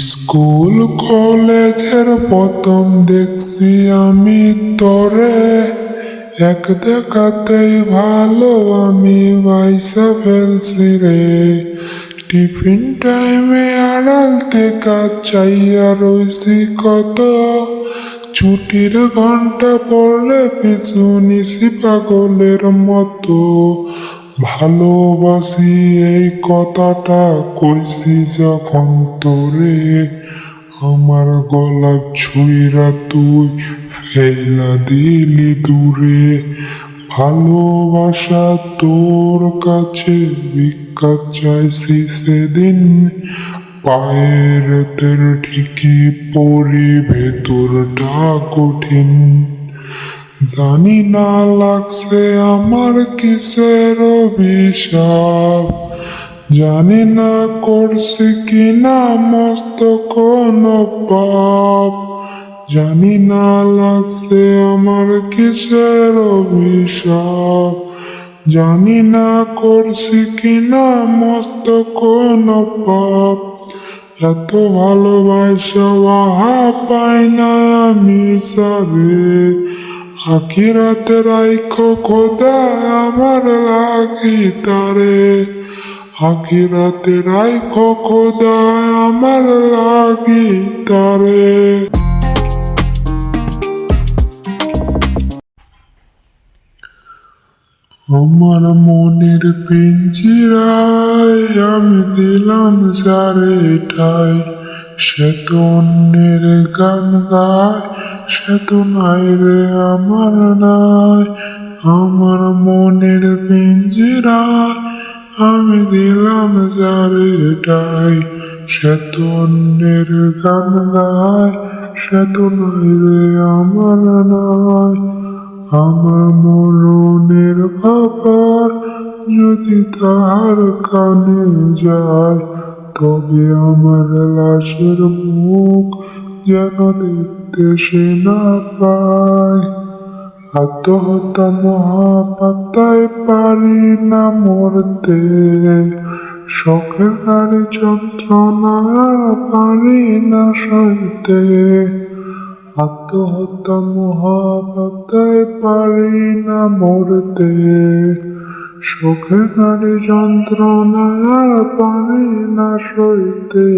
School কলেজের প্রথম দেখছি আমি তোরে, এক দেখাতেই ভালো আমি বাইসা ফেলছি রে। টিফিন টাইমে আড়াল থেকে চাইয়া রইছি কত, ছুটির ঘন্টা পড়লে পিছু নিছি পাগলের মতো। ভালোবাসি এই কথাটা কইছি যখন তোরে, আমার গলাপ ছুঁইরা তুই ফেলা দিলি দূরে। ভালোবাসা তোর কাছে ভিক্ষা চাইছি সেদিন, পায়ের তের ঠিকই পরি ভেতরটা কঠিন। জানি না লাগছে আমার কিসের অভিশাপ, জানি না করছি কিনা মস্ত কোনো পাপ। জানি না লাগছে আমার কিসের অভিশাপ, জানি না করছি কিনা মস্ত কোনো পাপ। এত ভালোবাসা আহা পাই না আমি সারে, আখিরাতে রাইখো খোদা আমার লাগি তারে। আখিরাতে রাইখো খোদা আমার লাগি তারে। আমার মনের পিঞ্জিরায় আমি দিলাম সারে ঠাই, সে তো অন্যের গান গায়, সে তো নাই রে আমার নাই। আমার মনের পিঞ্জিরায় আমি দিলাম সারে ঠাই, সে তো অন্যের গান গায়, সে তো নাই রে আমার নাই। আমার মরণের খবর যদি তার কানে যায়, তবে আমার লাশের মুখ যেন দেখতে সে না পায়। আত্মহত্যা মহাপাতায় পারি না মরতে, শখের নারী যন্ত্রণা পারি না সইতে। আত্মহত্যা মহাপাতায় পারি না মরতে, শোকের নারী যন্ত্রণা পারি না সইতে।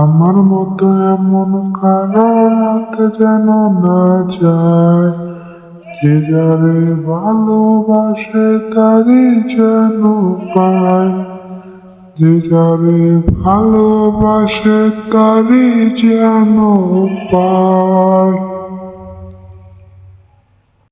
আমার মতো এমন কারো মতে যেন না যায়, যে যারে ভালোবাসে তারই যেন পায়, যে যারে ভালোবাসে তারই যেন পায়।